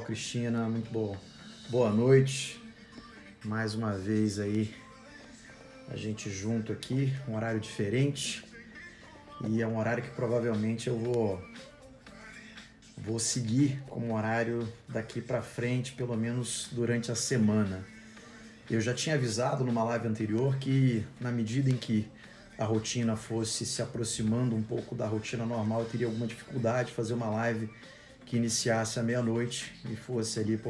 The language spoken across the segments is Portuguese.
Cristina, muito bom. Boa noite. Mais uma vez aí a gente junto aqui, um horário diferente. E é um horário que provavelmente eu vou seguir como horário daqui para frente, pelo menos durante a semana. Eu já tinha avisado numa live anterior que na medida em que a rotina fosse se aproximando um pouco da rotina normal, eu teria alguma dificuldade de fazer uma live que iniciasse à meia-noite e fosse ali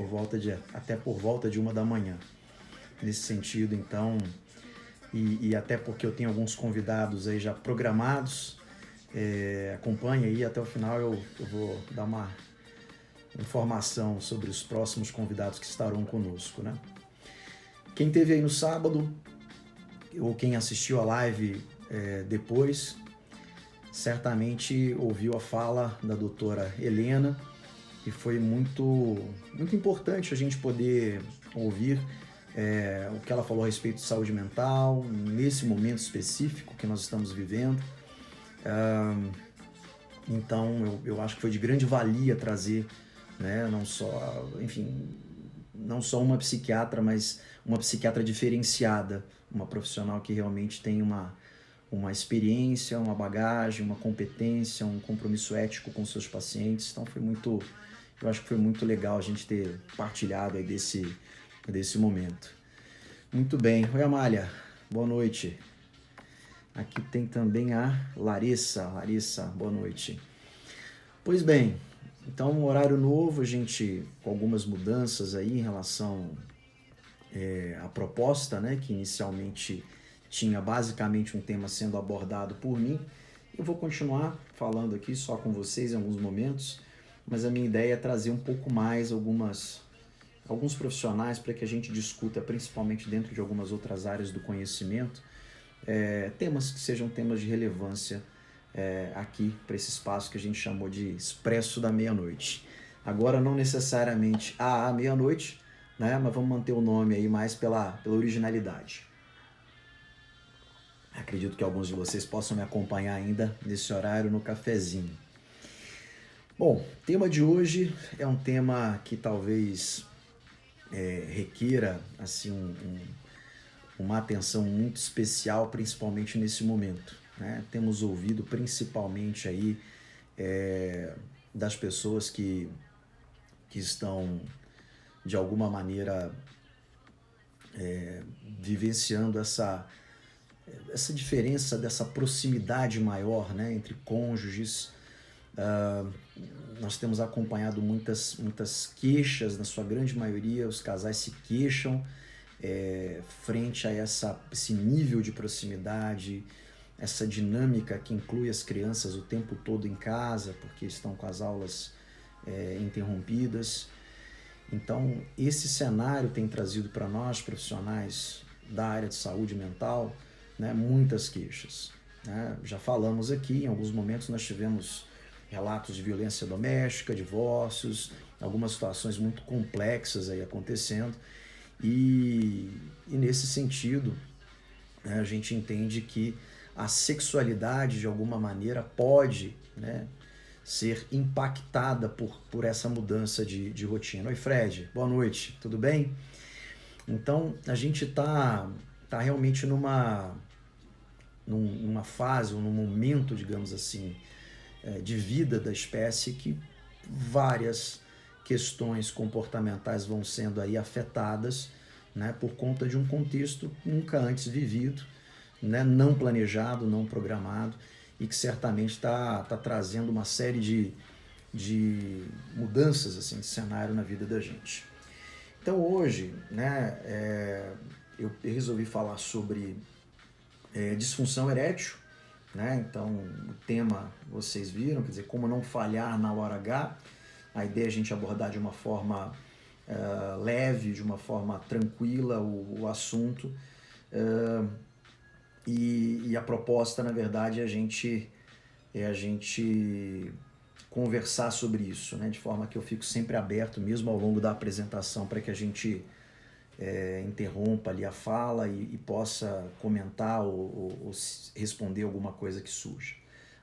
até por volta de 1 da manhã. Nesse sentido, então, e até porque eu tenho alguns convidados aí já programados, acompanhe aí até o final, eu vou dar uma informação sobre os próximos convidados que estarão conosco, né? Quem esteve aí no sábado, ou quem assistiu a live depois, certamente ouviu a fala da doutora Helena, e foi muito importante a gente poder ouvir o que ela falou a respeito de saúde mental, nesse momento específico que nós estamos vivendo. Então, eu acho que foi de grande valia trazer, né, não só uma psiquiatra, mas uma psiquiatra diferenciada, uma profissional que realmente tem uma experiência, uma bagagem, uma competência, um compromisso ético com seus pacientes. Então eu acho que foi muito legal a gente ter partilhado aí desse momento. Muito bem. Oi, Amália. Boa noite. Aqui tem também a Larissa. Larissa, boa noite. Pois bem, então um horário novo, a gente com algumas mudanças aí em relação à proposta, né, que inicialmente tinha basicamente um tema sendo abordado por mim. Eu vou continuar falando aqui só com vocês em alguns momentos, mas a minha ideia é trazer um pouco mais alguns profissionais para que a gente discuta, principalmente dentro de algumas outras áreas do conhecimento, temas que sejam temas de relevância aqui para esse espaço que a gente chamou de Expresso da Meia-Noite. Agora não necessariamente à meia-noite, né, mas vamos manter o nome aí mais pela originalidade. Acredito que alguns de vocês possam me acompanhar ainda nesse horário no cafezinho. Bom, o tema de hoje é um tema que talvez requeira assim, uma atenção muito especial, principalmente nesse momento, né? Temos ouvido principalmente aí das pessoas que estão de alguma maneira vivenciando essa diferença, dessa proximidade maior, né, entre cônjuges. Nós temos acompanhado muitas queixas, na sua grande maioria os casais se queixam frente a esse nível de proximidade, essa dinâmica que inclui as crianças o tempo todo em casa, porque estão com as aulas interrompidas. Então, esse cenário tem trazido para nós, profissionais da área de saúde mental, né, muitas queixas, né? Já falamos aqui, em alguns momentos nós tivemos relatos de violência doméstica, divórcios, algumas situações muito complexas aí acontecendo, e nesse sentido, né, a gente entende que a sexualidade de alguma maneira pode, né, ser impactada por essa mudança de rotina. Oi, Fred, boa noite, tudo bem? Então, a gente tá realmente numa fase, num momento, digamos assim, de vida da espécie que várias questões comportamentais vão sendo aí afetadas, né, por conta de um contexto nunca antes vivido, né, não planejado, não programado, e que certamente está trazendo uma série de mudanças assim, de cenário na vida da gente. Então hoje, né, eu resolvi falar sobre disfunção erétil, né? Então o tema vocês viram, quer dizer, como não falhar na hora H. A ideia é a gente abordar de uma forma leve, de uma forma tranquila o assunto, e a proposta, na verdade, é a gente conversar sobre isso, né? De forma que eu fico sempre aberto, mesmo ao longo da apresentação, para que a gente interrompa ali a fala e possa comentar ou responder alguma coisa que surja.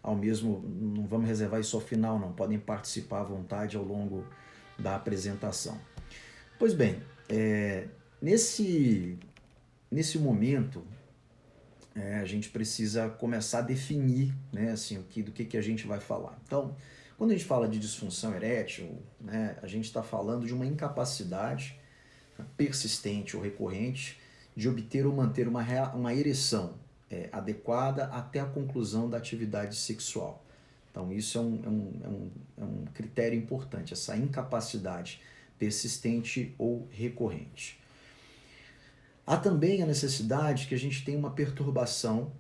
Não vamos reservar isso ao final, não. Podem participar à vontade ao longo da apresentação. Pois bem, nesse momento, a gente precisa começar a definir, né, assim, do que a gente vai falar. Então, quando a gente fala de disfunção erétil, né, a gente está falando de uma incapacidade persistente ou recorrente de obter ou manter uma ereção adequada até a conclusão da atividade sexual. Então, isso é um critério importante, essa incapacidade persistente ou recorrente. Há também a necessidade que a gente tenha uma perturbação,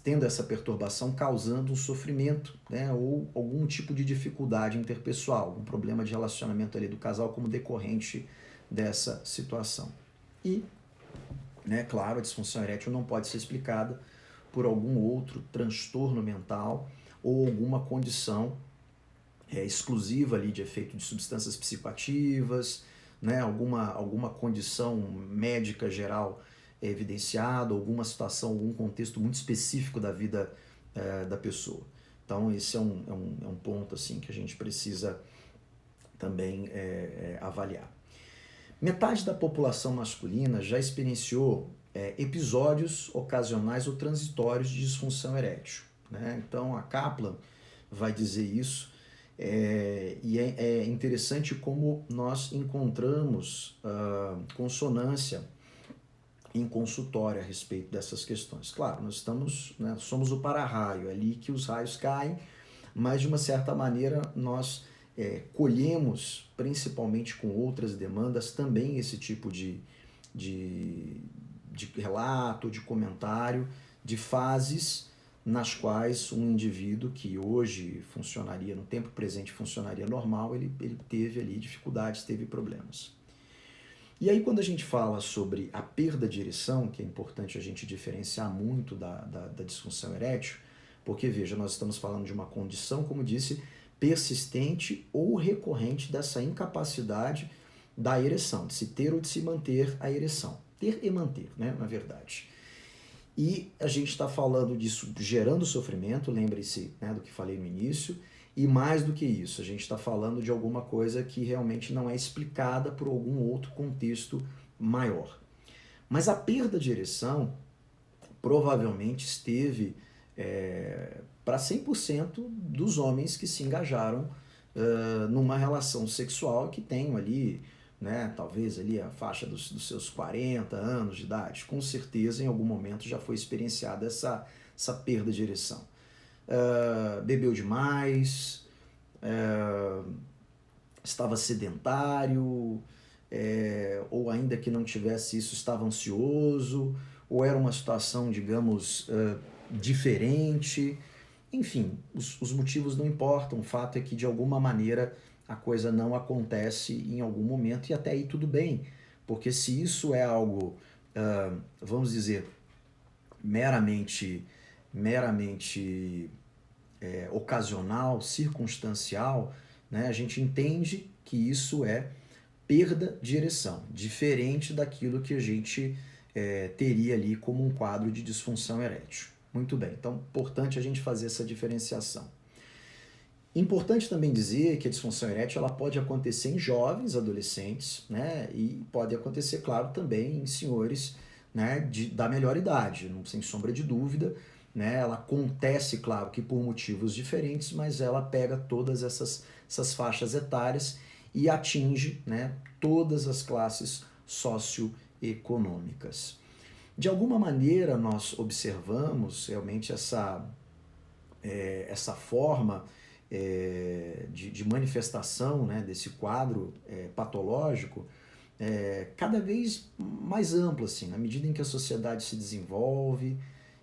tendo essa perturbação causando um sofrimento, né, ou algum tipo de dificuldade interpessoal, algum problema de relacionamento ali do casal como decorrente dessa situação. E, né, claro, a disfunção erétil não pode ser explicada por algum outro transtorno mental ou alguma condição exclusiva ali de efeito de substâncias psicoativas, né, alguma condição médica geral evidenciada, alguma situação, algum contexto muito específico da vida da pessoa. Então esse é um ponto assim que a gente precisa também avaliar. Metade da população masculina já experienciou episódios ocasionais ou transitórios de disfunção erétil, né? Então a Kaplan vai dizer isso. E é interessante como nós encontramos consonância em consultório a respeito dessas questões. Claro, nós somos o para-raio, é ali que os raios caem, mas de uma certa maneira nós colhemos, principalmente com outras demandas, também esse tipo de relato, de comentário, de fases nas quais um indivíduo que hoje funcionaria, no tempo presente funcionaria normal, ele teve ali dificuldades, teve problemas. E aí quando a gente fala sobre a perda de ereção, que é importante a gente diferenciar muito da disfunção erétil, porque veja, nós estamos falando de uma condição, como disse, persistente ou recorrente dessa incapacidade da ereção, de se ter ou de se manter a ereção. Ter e manter, né, na verdade. E a gente está falando disso gerando sofrimento, lembre-se, né, do que falei no início, e mais do que isso, a gente está falando de alguma coisa que realmente não é explicada por algum outro contexto maior. Mas a perda de ereção provavelmente esteve para 100% dos homens que se engajaram numa relação sexual que tenham ali, né, talvez ali a faixa dos seus 40 anos de idade, com certeza em algum momento já foi experienciada essa perda de ereção. Bebeu demais, estava sedentário, ou ainda que não tivesse isso, estava ansioso, ou era uma situação, digamos, diferente. Enfim, os motivos não importam, o fato é que de alguma maneira a coisa não acontece em algum momento e até aí tudo bem, porque se isso é algo, vamos dizer, meramente ocasional, circunstancial, né, a gente entende que isso é perda de ereção, diferente daquilo que a gente teria ali como um quadro de disfunção erétil. Muito bem, então importante a gente fazer essa diferenciação. Importante também dizer que a disfunção erétil ela pode acontecer em jovens, adolescentes, né, e pode acontecer, claro, também em senhores, né, da melhor idade, sem sombra de dúvida, né, ela acontece, claro, que por motivos diferentes, mas ela pega todas essas faixas etárias e atinge, né, todas as classes socioeconômicas. De alguma maneira, nós observamos realmente essa forma de manifestação, né, desse quadro patológico cada vez mais amplo, assim, na medida em que a sociedade se desenvolve,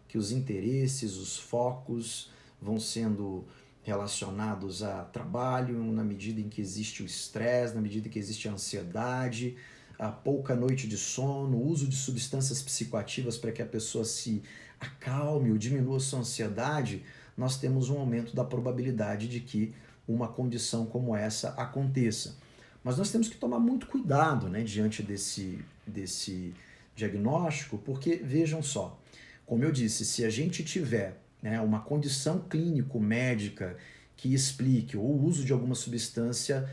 que os interesses, os focos vão sendo relacionados a trabalho, na medida em que existe o estresse, na medida em que existe a ansiedade, a pouca noite de sono, o uso de substâncias psicoativas para que a pessoa se acalme ou diminua sua ansiedade, nós temos um aumento da probabilidade de que uma condição como essa aconteça. Mas nós temos que tomar muito cuidado, né, diante desse diagnóstico, porque vejam só, como eu disse, se a gente tiver, né, uma condição clínico-médica que explique, ou o uso de alguma substância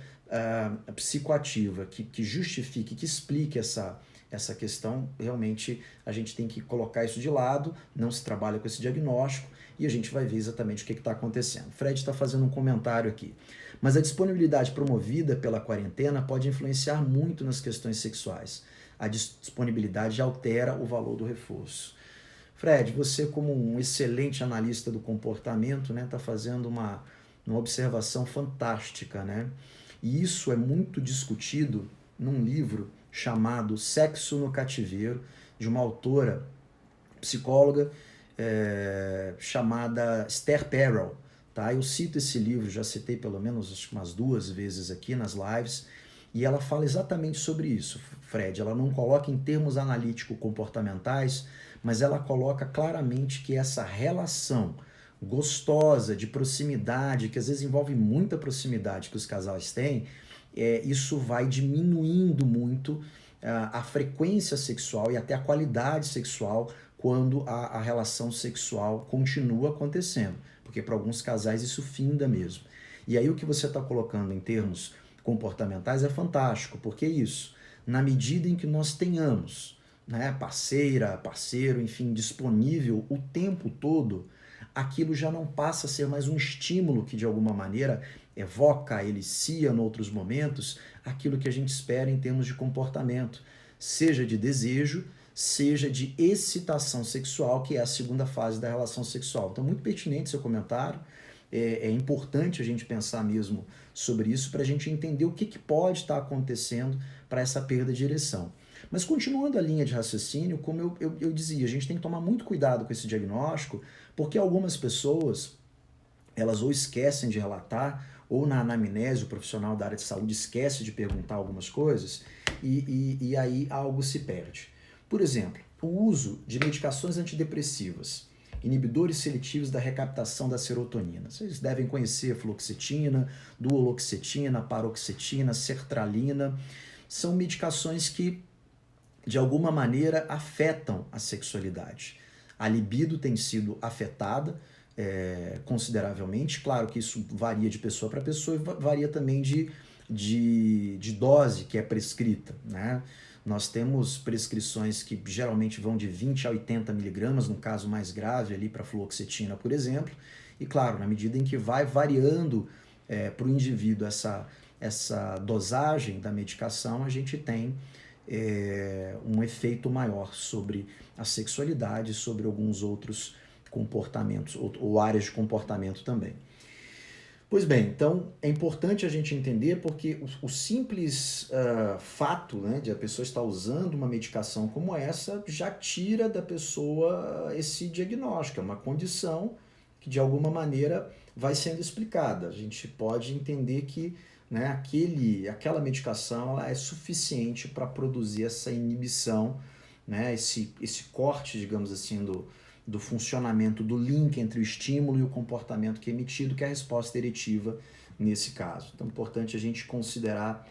psicoativa que justifique, que explique essa questão, realmente a gente tem que colocar isso de lado, não se trabalha com esse diagnóstico e a gente vai ver exatamente o que está acontecendo. Fred está fazendo um comentário aqui. Mas a disponibilidade promovida pela quarentena pode influenciar muito nas questões sexuais. A disponibilidade altera o valor do reforço. Fred, você como um excelente analista do comportamento, né, está fazendo uma observação fantástica, né? E isso é muito discutido num livro chamado Sexo no Cativeiro, de uma autora, psicóloga, chamada Esther Perel. Tá? Eu cito esse livro, já citei pelo menos acho, umas 2 vezes aqui nas lives, e ela fala exatamente sobre isso, Fred. Ela não coloca em termos analítico-comportamentais, mas ela coloca claramente que essa relação gostosa, de proximidade, que às vezes envolve muita proximidade que os casais têm, isso vai diminuindo muito a frequência sexual e até a qualidade sexual quando a relação sexual continua acontecendo, porque para alguns casais isso finda mesmo. E aí o que você está colocando em termos comportamentais é fantástico, porque isso, na medida em que nós tenhamos, né, parceira, parceiro, enfim, disponível o tempo todo, aquilo já não passa a ser mais um estímulo que de alguma maneira evoca, elicia em outros momentos aquilo que a gente espera em termos de comportamento, seja de desejo, seja de excitação sexual, que é a segunda fase da relação sexual. Então, muito pertinente seu comentário, é importante a gente pensar mesmo sobre isso para a gente entender o que pode estar acontecendo para essa perda de ereção. Mas continuando a linha de raciocínio, como eu dizia, a gente tem que tomar muito cuidado com esse diagnóstico, porque algumas pessoas, elas ou esquecem de relatar, ou na anamnese o profissional da área de saúde esquece de perguntar algumas coisas, e aí algo se perde. Por exemplo, o uso de medicações antidepressivas, inibidores seletivos da recaptação da serotonina. Vocês devem conhecer fluoxetina, duoloxetina, paroxetina, sertralina. São medicações que, de alguma maneira, afetam a sexualidade. A libido tem sido afetada consideravelmente. Claro que isso varia de pessoa para pessoa e varia também de dose que é prescrita, né? Nós temos prescrições que geralmente vão de 20 a 80 miligramas, no caso mais grave ali para fluoxetina, por exemplo. E claro, na medida em que vai variando para o indivíduo essa dosagem da medicação, a gente tem um efeito maior sobre a sexualidade, sobre alguns outros comportamentos ou áreas de comportamento também. Pois bem, então é importante a gente entender porque o simples fato, né, de a pessoa estar usando uma medicação como essa já tira da pessoa esse diagnóstico, é uma condição que de alguma maneira vai sendo explicada. A gente pode entender que, né, aquela medicação ela é suficiente para produzir essa inibição, né, esse corte, digamos assim, do funcionamento do link entre o estímulo e o comportamento que é emitido, que é a resposta eretiva nesse caso. Então é importante a gente considerar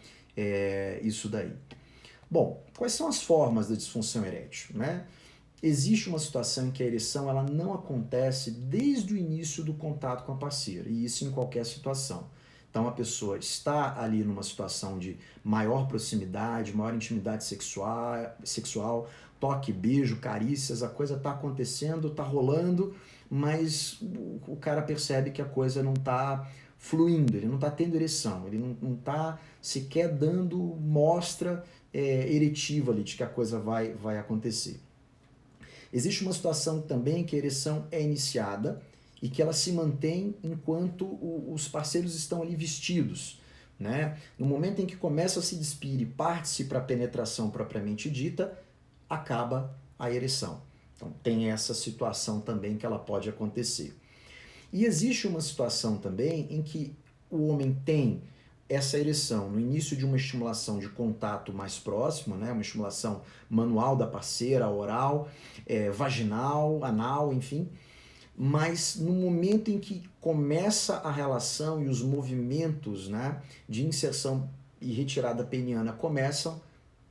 isso daí. Bom, quais são as formas da disfunção erétil, né? Existe uma situação em que a ereção ela não acontece desde o início do contato com a parceira, e isso em qualquer situação. Então a pessoa está ali numa situação de maior proximidade, maior intimidade sexual, toque, beijo, carícias, a coisa está acontecendo, está rolando, mas o cara percebe que a coisa não está fluindo, ele não está tendo ereção, ele não está sequer dando mostra eretiva ali de que a coisa vai acontecer. Existe uma situação também que a ereção é iniciada e que ela se mantém enquanto os parceiros estão ali vestidos, né? No momento em que começa a se despir e parte-se para a penetração propriamente dita, acaba a ereção. Então tem essa situação também que ela pode acontecer. E existe uma situação também em que o homem tem essa ereção no início de uma estimulação de contato mais próximo, né? Uma estimulação manual da parceira, oral, vaginal, anal, enfim. Mas no momento em que começa a relação e os movimentos, né, de inserção e retirada peniana começam,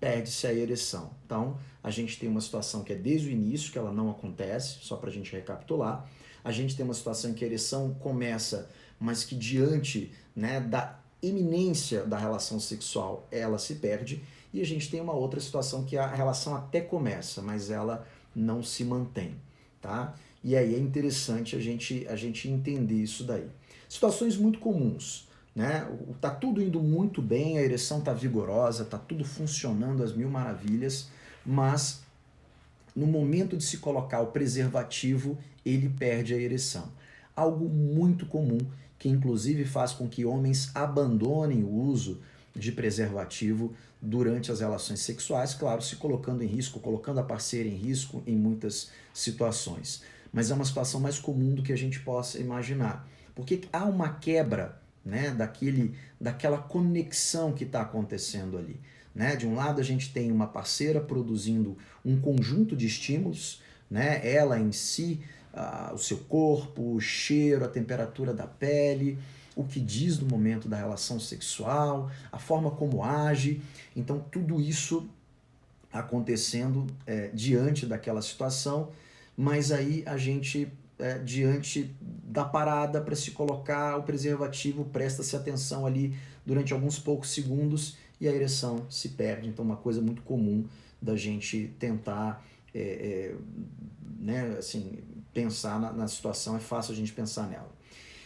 perde-se a ereção. Então, a gente tem uma situação que é desde o início, que ela não acontece, só para a gente recapitular. A gente tem uma situação em que a ereção começa, mas que diante, né, da iminência da relação sexual, ela se perde. E a gente tem uma outra situação que a relação até começa, mas ela não se mantém, tá? E aí é interessante a gente entender isso daí. Situações muito comuns, né? Tá tudo indo muito bem, a ereção tá vigorosa, tá tudo funcionando às mil maravilhas, mas no momento de se colocar o preservativo, ele perde a ereção. Algo muito comum, que inclusive faz com que homens abandonem o uso de preservativo durante as relações sexuais, claro, se colocando em risco, colocando a parceira em risco em muitas situações. Mas é uma situação mais comum do que a gente possa imaginar. Porque há uma quebra, né, daquela conexão que está acontecendo ali. Né? De um lado a gente tem uma parceira produzindo um conjunto de estímulos, né? Ela em si, o seu corpo, o cheiro, a temperatura da pele, o que diz no momento da relação sexual, a forma como age. Então tudo isso acontecendo diante daquela situação, mas aí a gente, diante da parada para se colocar o preservativo, presta-se atenção ali durante alguns poucos segundos e a ereção se perde. Então uma coisa muito comum da gente tentar né, assim, pensar na situação, é fácil a gente pensar nela.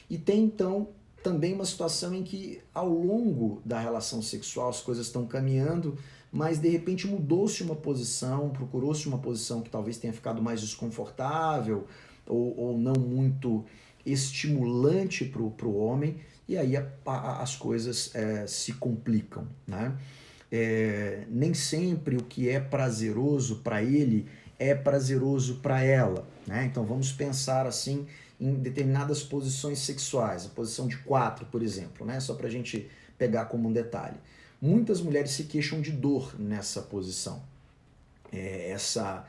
E tem então também uma situação em que ao longo da relação sexual as coisas estão caminhando, mas de repente mudou-se uma posição, procurou-se uma posição que talvez tenha ficado mais desconfortável ou não muito estimulante para o homem, e aí as coisas se complicam, né? Nem sempre o que é prazeroso para ele é prazeroso para ela, né? Então vamos pensar assim em determinadas posições sexuais, a posição de 4, por exemplo, né? Só para a gente pegar como um detalhe. Muitas mulheres se queixam de dor nessa posição. Essa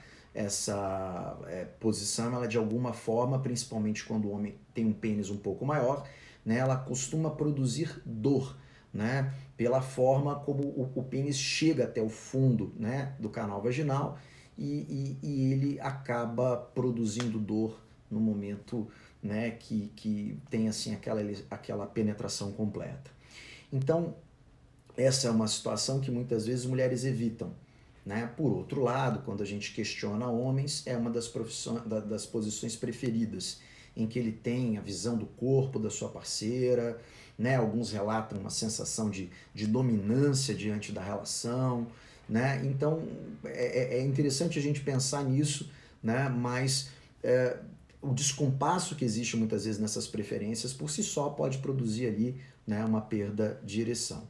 posição, ela de alguma forma, principalmente quando o homem tem um pênis um pouco maior, né, ela costuma produzir dor, né, pela forma como o pênis chega até o fundo, né, do canal vaginal e ele acaba produzindo dor no momento, né, que tem assim aquela penetração completa. Então, essa é uma situação que muitas vezes mulheres evitam. Né? Por outro lado, quando a gente questiona homens, é uma das posições preferidas, em que ele tem a visão do corpo da sua parceira, né? Alguns relatam uma sensação de dominância diante da relação. Né? Então é interessante a gente pensar nisso, né? Mas o descompasso que existe muitas vezes nessas preferências por si só pode produzir ali, né, uma perda de ereção.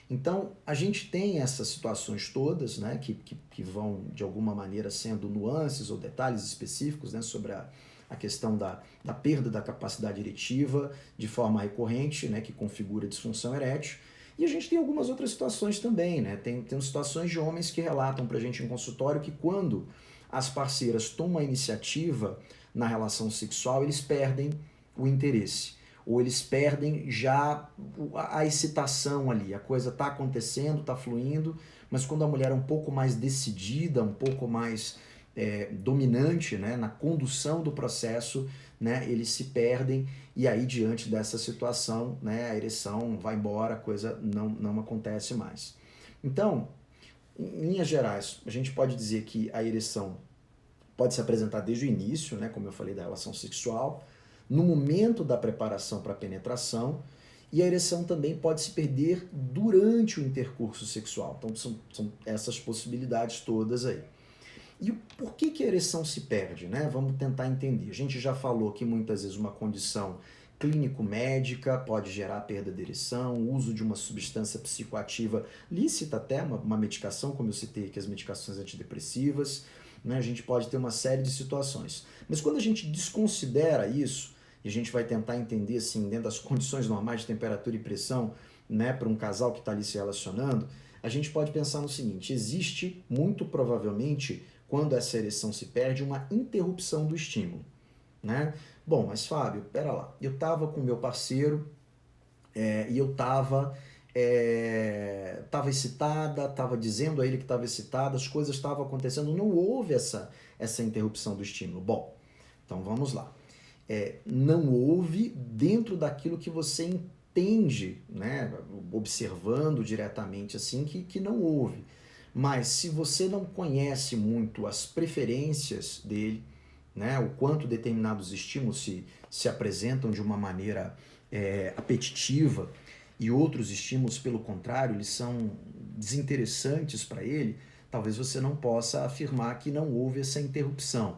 Então, a gente tem essas situações todas, né, que vão, de alguma maneira, sendo nuances ou detalhes específicos, né, sobre a questão da perda da capacidade eretiva de forma recorrente, né, que configura disfunção erétil. E a gente tem algumas outras situações também, né? Tem situações de homens que relatam para a gente em consultório que quando as parceiras tomam a iniciativa na relação sexual, eles perdem o interesse. Ou eles perdem já a excitação ali, a coisa está acontecendo, está fluindo, mas quando a mulher é um pouco mais decidida, um pouco mais dominante, né, na condução do processo, né, eles se perdem e aí diante dessa situação, né, a ereção vai embora, a coisa não acontece mais. Então, em linhas gerais, a gente pode dizer que a ereção pode se apresentar desde o início, né, como eu falei da relação sexual, no momento da preparação para a penetração, e a ereção também pode se perder durante o intercurso sexual. Então são essas possibilidades todas aí. E por que a ereção se perde, né? Vamos tentar entender. A gente já falou que muitas vezes uma condição clínico-médica pode gerar perda de ereção, o uso de uma substância psicoativa lícita até, uma medicação, como eu citei aqui, as medicações antidepressivas, né? A gente pode ter uma série de situações. Mas quando a gente desconsidera isso, e a gente vai tentar entender, assim, dentro das condições normais de temperatura e pressão, né, para um casal que está ali se relacionando, a gente pode pensar no seguinte: existe, muito provavelmente, quando essa ereção se perde, uma interrupção do estímulo, né? Bom, mas Fábio, pera lá, eu estava com meu parceiro e eu estava estava excitada, estava dizendo a ele que estava excitada, as coisas estavam acontecendo, não houve essa interrupção do estímulo. Bom, então vamos lá. Não houve dentro daquilo que você entende, né, observando diretamente assim, que não houve. Mas se você não conhece muito as preferências dele, né, o quanto determinados estímulos se apresentam de uma maneira apetitiva e outros estímulos, pelo contrário, eles são desinteressantes para ele, talvez você não possa afirmar que não houve essa interrupção.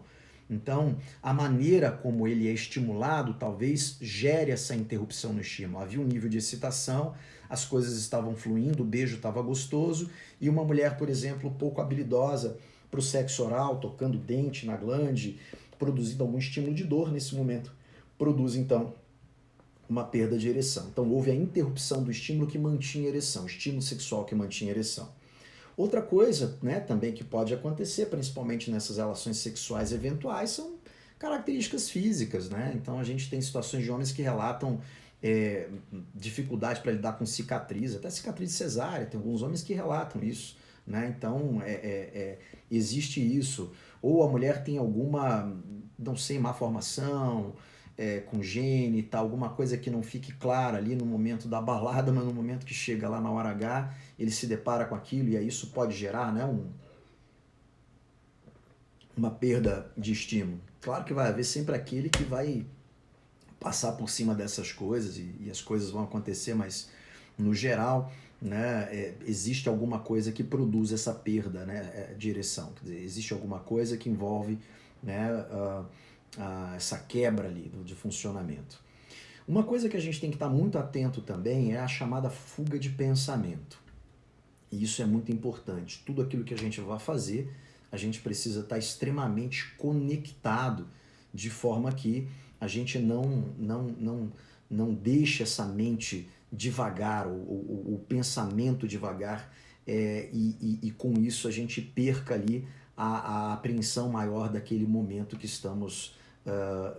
Então, a maneira como ele é estimulado talvez gere essa interrupção no estímulo. Havia um nível de excitação, as coisas estavam fluindo, o beijo estava gostoso, e uma mulher, por exemplo, pouco habilidosa para o sexo oral, tocando dente na glande, produzindo algum estímulo de dor nesse momento, produz então uma perda de ereção. Então houve a interrupção do estímulo que mantinha a ereção, estímulo sexual que mantinha a ereção. Outra coisa, né, também que pode acontecer, principalmente nessas relações sexuais eventuais, são características físicas, né? Então a gente tem situações de homens que relatam dificuldade para lidar com cicatriz, até cicatriz cesárea, tem alguns homens que relatam isso, né? Então existe isso. Ou a mulher tem alguma, não sei, má formação, congênita, alguma coisa que não fique clara ali no momento da balada, mas no momento que chega lá na hora H, ele se depara com aquilo e aí isso pode gerar, né, uma perda de estímulo. Claro que vai haver sempre aquele que vai passar por cima dessas coisas e as coisas vão acontecer, mas no geral, né, existe alguma coisa que produz essa perda, né, de ereção. Quer dizer, existe alguma coisa que envolve, né, essa quebra ali de funcionamento. Uma coisa que a gente tem que estar muito atento também é a chamada fuga de pensamento. E isso é muito importante. Tudo aquilo que a gente vai fazer, a gente precisa estar extremamente conectado, de forma que a gente não deixe essa mente devagar, o pensamento devagar, e com isso a gente perca ali a apreensão maior daquele momento que estamos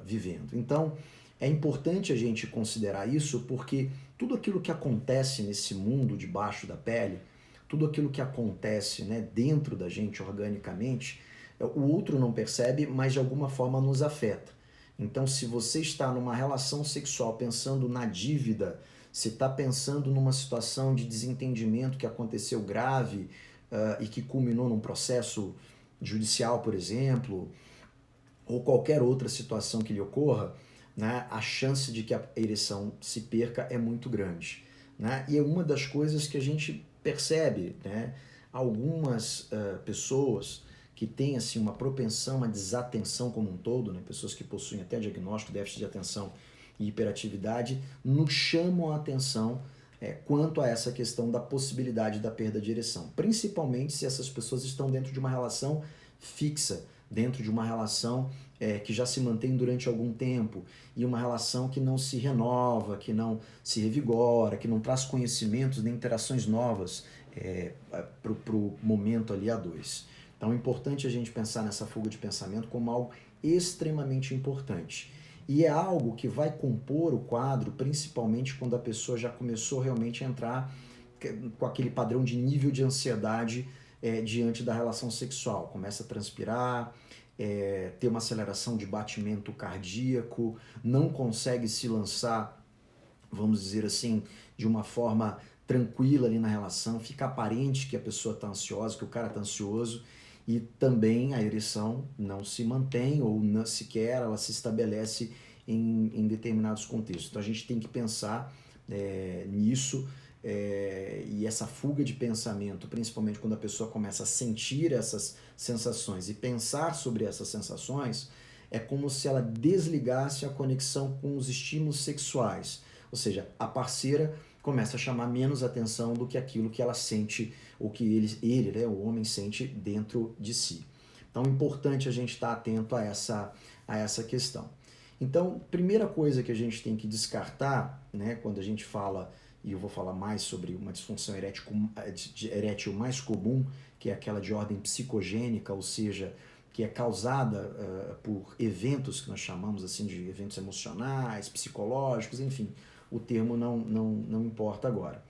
vivendo. Então, é importante a gente considerar isso, porque tudo aquilo que acontece nesse mundo debaixo da pele, tudo aquilo que acontece, né, dentro da gente organicamente, o outro não percebe, mas de alguma forma nos afeta. Então, se você está numa relação sexual pensando na dívida, se está pensando numa situação de desentendimento que aconteceu grave e que culminou num processo judicial, por exemplo, ou qualquer outra situação que lhe ocorra, né, a chance de que a ereção se perca é muito grande. Né? E é uma das coisas que a gente percebe, né? Algumas pessoas que têm assim, uma propensão à desatenção como um todo, né? Pessoas que possuem até diagnóstico de déficit de atenção e hiperatividade, nos chamam a atenção quanto a essa questão da possibilidade da perda de ereção, principalmente se essas pessoas estão dentro de uma relação fixa, dentro de uma relação que já se mantém durante algum tempo, e uma relação que não se renova, que não se revigora, que não traz conhecimentos nem interações novas para o momento ali a dois. Então é importante a gente pensar nessa fuga de pensamento como algo extremamente importante. E é algo que vai compor o quadro, principalmente quando a pessoa já começou realmente a entrar com aquele padrão de nível de ansiedade diante da relação sexual. Começa a transpirar, ter uma aceleração de batimento cardíaco, não consegue se lançar, vamos dizer assim, de uma forma tranquila ali na relação, fica aparente que a pessoa está ansiosa, que o cara está ansioso, e também a ereção não se mantém ou não, sequer ela se estabelece em determinados contextos. Então a gente tem que pensar nisso, e essa fuga de pensamento, principalmente quando a pessoa começa a sentir essas sensações e pensar sobre essas sensações, é como se ela desligasse a conexão com os estímulos sexuais. Ou seja, a parceira começa a chamar menos atenção do que aquilo que ela sente, ou que ele, né, o homem, sente dentro de si. Então é importante a gente estar atento a essa questão. Então, primeira coisa que a gente tem que descartar, né, quando a gente fala, e eu vou falar mais sobre uma disfunção erétil mais comum, que é aquela de ordem psicogênica, ou seja, que é causada por eventos que nós chamamos assim de eventos emocionais, psicológicos, enfim, o termo não importa agora.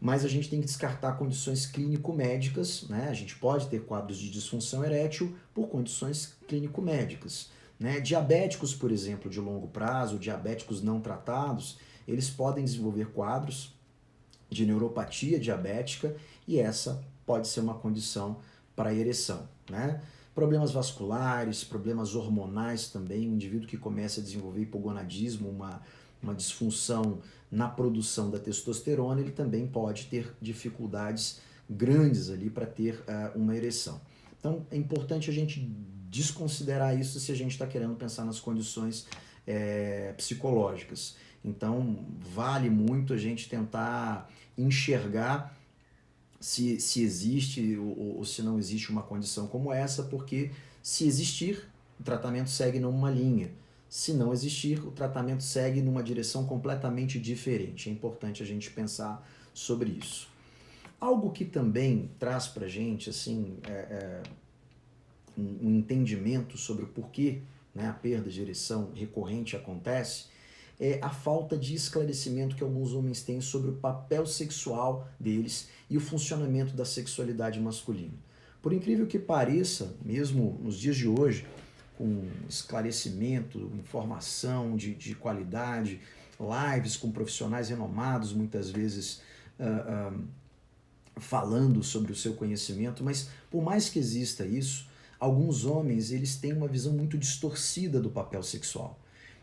mas a gente tem que descartar condições clínico-médicas, né? A gente pode ter quadros de disfunção erétil por condições clínico-médicas, né? Diabéticos, por exemplo, de longo prazo, diabéticos não tratados, eles podem desenvolver quadros de neuropatia diabética e essa pode ser uma condição para ereção, né? Problemas vasculares, problemas hormonais também, um indivíduo que começa a desenvolver hipogonadismo, uma disfunção na produção da testosterona, ele também pode ter dificuldades grandes ali para ter uma ereção. Então é importante a gente desconsiderar isso se a gente está querendo pensar nas condições psicológicas. Então vale muito a gente tentar enxergar se existe ou se não existe uma condição como essa, porque se existir, o tratamento segue numa linha. Se não existir, o tratamento segue numa direção completamente diferente. É importante a gente pensar sobre isso. Algo que também traz para a gente assim, um entendimento sobre o porquê, né, a perda de ereção recorrente acontece, é a falta de esclarecimento que alguns homens têm sobre o papel sexual deles e o funcionamento da sexualidade masculina. Por incrível que pareça, mesmo nos dias de hoje, com esclarecimento, informação de qualidade, lives com profissionais renomados, muitas vezes falando sobre o seu conhecimento, mas por mais que exista isso, alguns homens eles têm uma visão muito distorcida do papel sexual.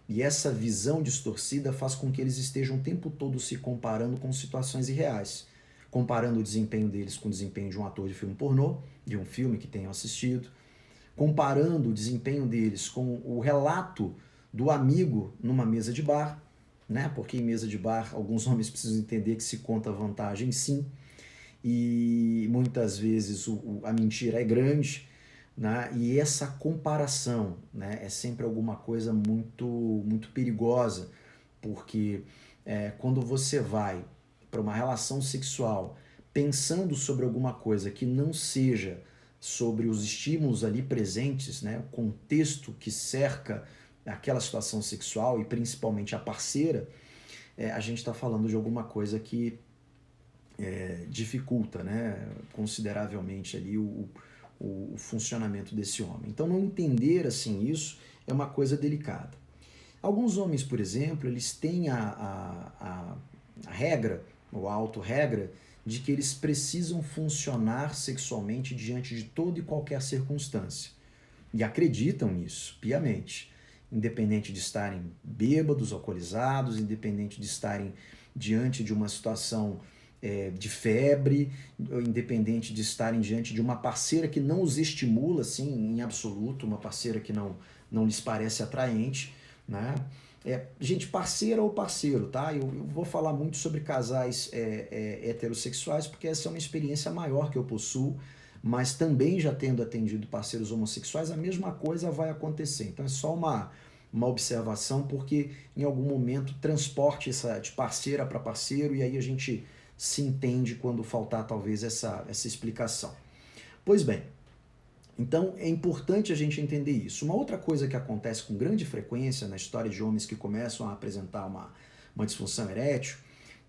E essa visão distorcida faz com que eles estejam o tempo todo se comparando com situações irreais, comparando o desempenho deles com o desempenho de um ator de filme pornô, de um filme que tenham assistido, comparando o desempenho deles com o relato do amigo numa mesa de bar, né? Porque em mesa de bar alguns homens precisam entender que se conta vantagem sim, e muitas vezes a mentira é grande, né? E essa comparação, né, é sempre alguma coisa muito perigosa, porque quando você vai para uma relação sexual pensando sobre alguma coisa que não seja sobre os estímulos ali presentes, né, o contexto que cerca aquela situação sexual e principalmente a parceira, a gente está falando de alguma coisa que dificulta, né, consideravelmente ali o funcionamento desse homem. Então não entender assim isso é uma coisa delicada. Alguns homens, por exemplo, eles têm a regra, ou a autorregra, de que eles precisam funcionar sexualmente diante de toda e qualquer circunstância. E acreditam nisso, piamente. Independente de estarem bêbados, alcoolizados, independente de estarem diante de uma situação de febre, independente de estarem diante de uma parceira que não os estimula, assim, em absoluto, uma parceira que não lhes parece atraente, né? Gente, parceira ou parceiro, tá? Eu vou falar muito sobre casais heterossexuais, porque essa é uma experiência maior que eu possuo, mas também já tendo atendido parceiros homossexuais, a mesma coisa vai acontecer. Então é só uma observação, porque em algum momento transporte essa de parceira para parceiro, e aí a gente se entende quando faltar talvez essa explicação. Pois bem, então é importante a gente entender isso. Uma outra coisa que acontece com grande frequência na história de homens que começam a apresentar uma disfunção erétil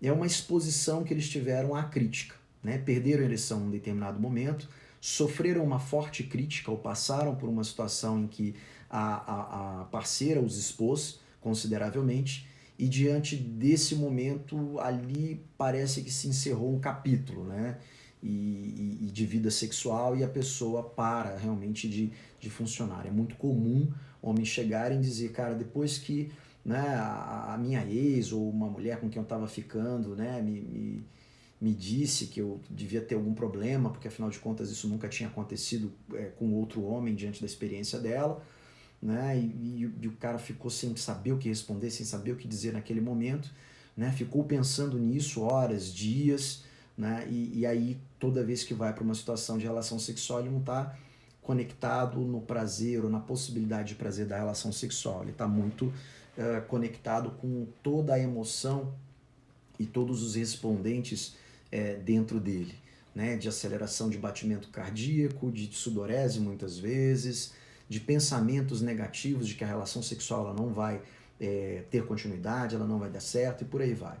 é uma exposição que eles tiveram à crítica, né? Perderam a ereção em um determinado momento, sofreram uma forte crítica ou passaram por uma situação em que a parceira os expôs consideravelmente, e diante desse momento ali parece que se encerrou um capítulo, né? E de vida sexual, e a pessoa para realmente de funcionar. É muito comum homens chegarem e dizer, cara, depois que, né, a minha ex ou uma mulher com quem eu estava ficando, né, me disse que eu devia ter algum problema, porque afinal de contas isso nunca tinha acontecido com outro homem diante da experiência dela, né? E o cara ficou sem saber o que responder, sem saber o que dizer naquele momento, né? Ficou pensando nisso horas, dias, né? E aí toda vez que vai para uma situação de relação sexual, ele não está conectado no prazer ou na possibilidade de prazer da relação sexual, ele está muito conectado com toda a emoção e todos os respondentes dentro dele, né? De aceleração de batimento cardíaco, de sudorese muitas vezes, de pensamentos negativos de que a relação sexual ela não vai ter continuidade, ela não vai dar certo e por aí vai.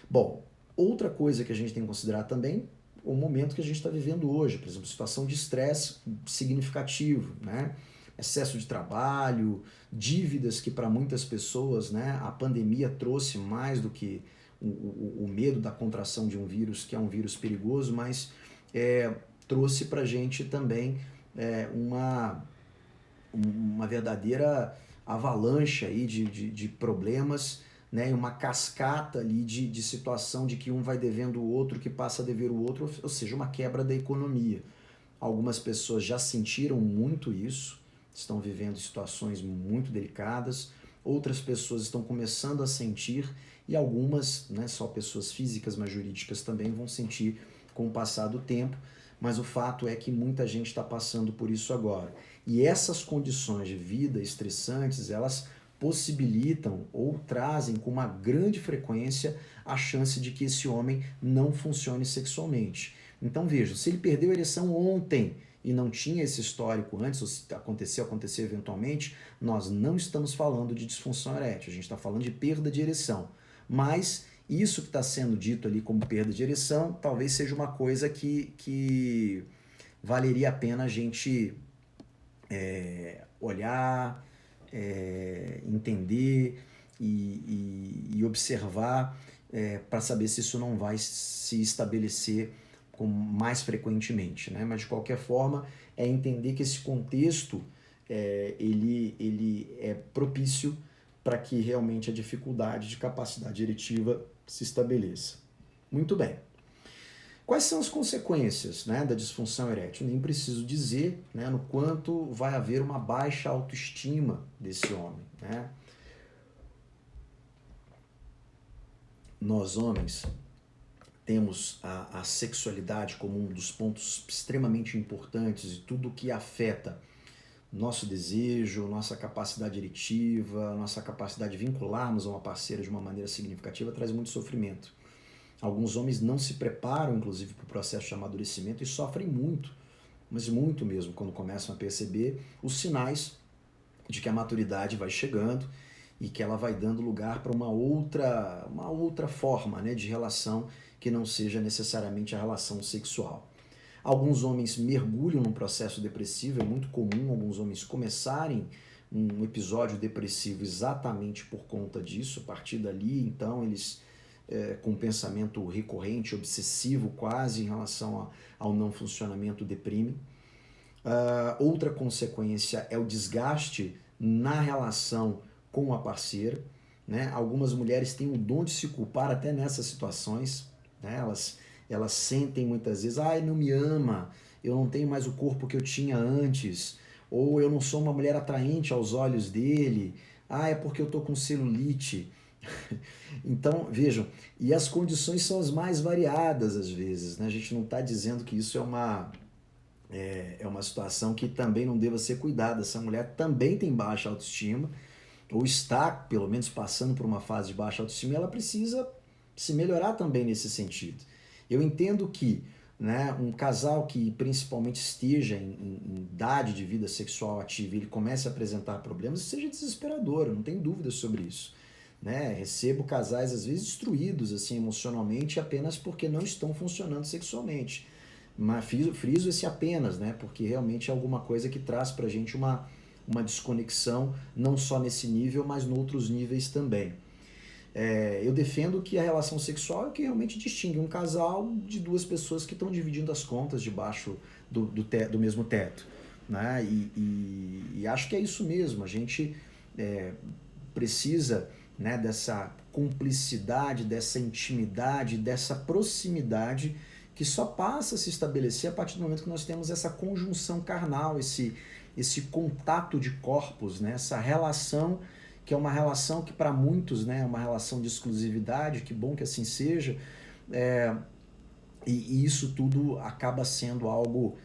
Bom, Outra coisa que a gente tem que considerar também, o momento que a gente está vivendo hoje, por exemplo, situação de estresse significativo, né? Excesso de trabalho, dívidas que para muitas pessoas, né, a pandemia trouxe mais do que o medo da contração de um vírus, que é um vírus perigoso, mas trouxe para a gente também uma verdadeira avalanche aí de problemas, né, uma cascata ali de situação de que um vai devendo o outro, que passa a dever o outro, ou seja, uma quebra da economia. Algumas pessoas já sentiram muito isso, estão vivendo situações muito delicadas, outras pessoas estão começando a sentir e algumas, né, só pessoas físicas, mas jurídicas também vão sentir com o passar do tempo, mas o fato é que muita gente está passando por isso agora. E essas condições de vida estressantes, elas possibilitam ou trazem com uma grande frequência a chance de que esse homem não funcione sexualmente. Então veja, se ele perdeu a ereção ontem e não tinha esse histórico antes, ou se aconteceu eventualmente, nós não estamos falando de disfunção erétil, a gente está falando de perda de ereção. Mas isso que está sendo dito ali como perda de ereção, talvez seja uma coisa que valeria a pena a gente olhar, entender e observar para saber se isso não vai se estabelecer mais frequentemente, né? Mas de qualquer forma é entender que esse contexto ele é propício para que realmente a dificuldade de capacidade eretiva se estabeleça. Muito bem. Quais são as consequências, né, da disfunção erétil? Nem preciso dizer, né, no quanto vai haver uma baixa autoestima desse homem, né? Nós homens temos a sexualidade como um dos pontos extremamente importantes e tudo que afeta nosso desejo, nossa capacidade eretiva, nossa capacidade de vincularmos a uma parceira de uma maneira significativa traz muito sofrimento. Alguns homens não se preparam, inclusive, para o processo de amadurecimento e sofrem muito, mas muito mesmo, quando começam a perceber os sinais de que a maturidade vai chegando e que ela vai dando lugar para uma outra forma, né, de relação que não seja necessariamente a relação sexual. Alguns homens mergulham num processo depressivo, é muito comum alguns homens começarem um episódio depressivo exatamente por conta disso, a partir dali, então, eles com um pensamento recorrente, obsessivo quase em relação ao não funcionamento deprime. Outra consequência é o desgaste na relação com a parceira, né? Algumas mulheres têm o dom de se culpar até nessas situações, né? Elas sentem muitas vezes, ele não me ama, eu não tenho mais o corpo que eu tinha antes, ou eu não sou uma mulher atraente aos olhos dele, é porque eu tô com celulite. Então, vejam, e as condições são as mais variadas às vezes, né? A gente não está dizendo que isso é uma situação que também não deva ser cuidada. Essa mulher também tem baixa autoestima, ou está, pelo menos, passando por uma fase de baixa autoestima, e ela precisa se melhorar também nesse sentido. Eu entendo que, né, um casal que principalmente esteja em idade de vida sexual ativa e ele comece a apresentar problemas, seja desesperador, eu não tenho dúvidas sobre isso. Né? Recebo casais às vezes destruídos assim, emocionalmente apenas porque não estão funcionando sexualmente. Mas friso esse apenas, né? Porque realmente é alguma coisa que traz pra gente uma desconexão, não só nesse nível, mas em outros níveis também. Eu defendo que a relação sexual é o que realmente distingue um casal de duas pessoas que estão dividindo as contas debaixo do mesmo teto. Né? E acho que é isso mesmo, a gente precisa, né, dessa cumplicidade, dessa intimidade, dessa proximidade que só passa a se estabelecer a partir do momento que nós temos essa conjunção carnal, esse contato de corpos, né, essa relação que é uma relação que para muitos, né, é uma relação de exclusividade, que bom que assim seja, e isso tudo acaba sendo algo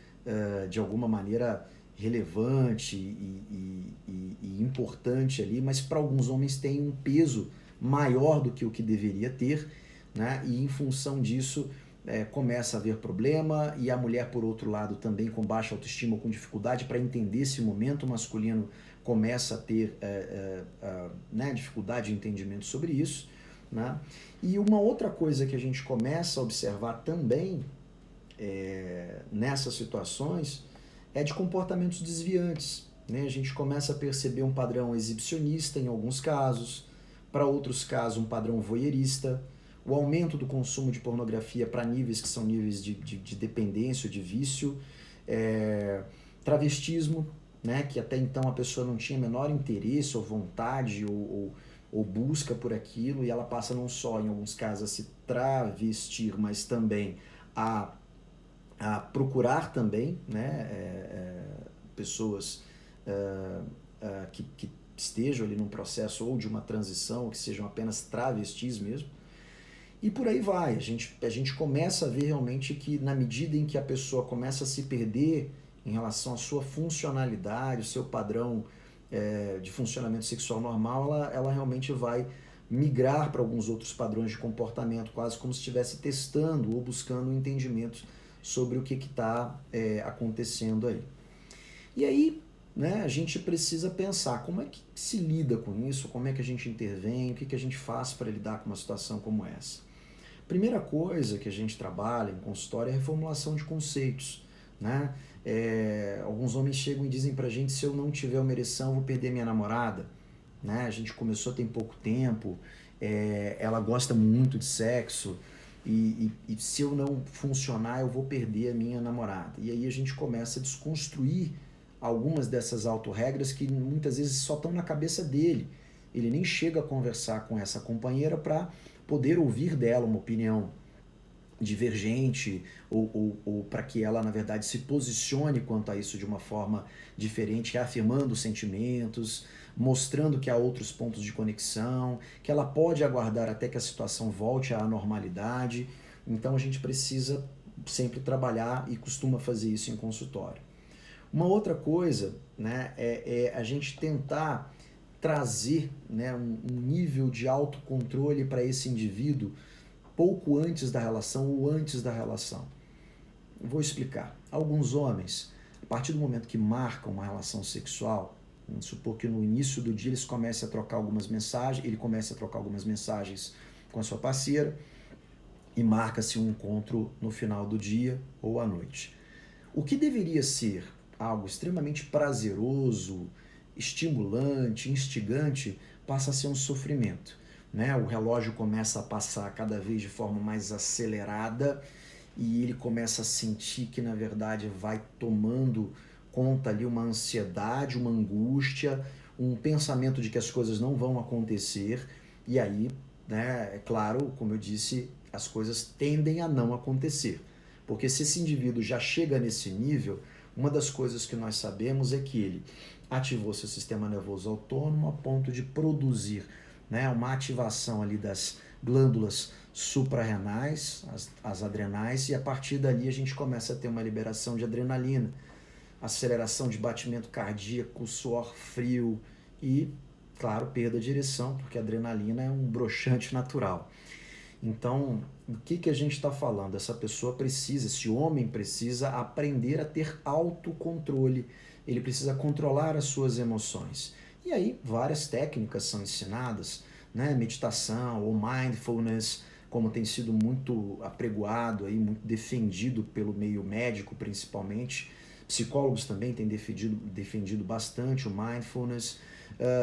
de alguma maneira relevante e importante ali, mas para alguns homens tem um peso maior do que o que deveria ter, né? E em função disso começa a haver problema, e a mulher, por outro lado, também com baixa autoestima ou com dificuldade para entender esse momento masculino, começa a ter né, dificuldade de entendimento sobre isso, né? E uma outra coisa que a gente começa a observar também nessas situações é de comportamentos desviantes, né? A gente começa a perceber um padrão exibicionista em alguns casos, para outros casos um padrão voyeurista, o aumento do consumo de pornografia para níveis que são níveis de dependência, de vício, travestismo, né? Que até então a pessoa não tinha menor interesse ou vontade ou busca por aquilo, e ela passa não só, em alguns casos, a se travestir, mas também a procurar também, né, pessoas que estejam ali num processo ou de uma transição, ou que sejam apenas travestis mesmo. E por aí vai, a gente começa a ver realmente que na medida em que a pessoa começa a se perder em relação à sua funcionalidade, o seu padrão de funcionamento sexual normal, ela realmente vai migrar para alguns outros padrões de comportamento, quase como se estivesse testando ou buscando um entendimento sobre o que está acontecendo aí. E aí, né, a gente precisa pensar como é que se lida com isso, como é que a gente intervém, o que a gente faz para lidar com uma situação como essa. Primeira coisa que a gente trabalha em consultório é a reformulação de conceitos, né? Alguns homens chegam e dizem pra gente: se eu não tiver uma ereção, eu vou perder minha namorada, né? A gente começou tem pouco tempo, ela gosta muito de sexo, e se eu não funcionar, eu vou perder a minha namorada. E aí a gente começa a desconstruir algumas dessas autorregras que muitas vezes só estão na cabeça dele. Ele nem chega a conversar com essa companheira para poder ouvir dela uma opinião divergente ou para que ela, na verdade, se posicione quanto a isso de uma forma diferente, reafirmando sentimentos, mostrando que há outros pontos de conexão, que ela pode aguardar até que a situação volte à normalidade. Então a gente precisa sempre trabalhar e costuma fazer isso em consultório. Uma outra coisa, né, é a gente tentar trazer, né, um nível de autocontrole para esse indivíduo pouco antes da relação ou antes da relação. Vou explicar. Alguns homens, a partir do momento que marcam uma relação sexual, vamos supor que no início do dia eles comecem a trocar algumas mensagens, ele começa a trocar algumas mensagens com a sua parceira e marca-se um encontro no final do dia ou à noite. O que deveria ser algo extremamente prazeroso, estimulante, instigante, passa a ser um sofrimento. Né? O relógio começa a passar cada vez de forma mais acelerada e ele começa a sentir que, na verdade, vai tomando conta ali uma ansiedade, uma angústia, um pensamento de que as coisas não vão acontecer. E aí, né, é claro, como eu disse, as coisas tendem a não acontecer. Porque se esse indivíduo já chega nesse nível, uma das coisas que nós sabemos é que ele ativou seu sistema nervoso autônomo a ponto de produzir, né, uma ativação ali das glândulas suprarrenais, as adrenais, e a partir dali a gente começa a ter uma liberação de adrenalina, aceleração de batimento cardíaco, suor frio e, claro, perda de ereção, porque a adrenalina é um broxante natural. Então, o que a gente está falando? Essa pessoa precisa, esse homem precisa aprender a ter autocontrole, ele precisa controlar as suas emoções. E aí, várias técnicas são ensinadas, né? Meditação ou mindfulness, como tem sido muito apregoado, aí, muito defendido pelo meio médico, principalmente. Psicólogos também têm defendido bastante o mindfulness,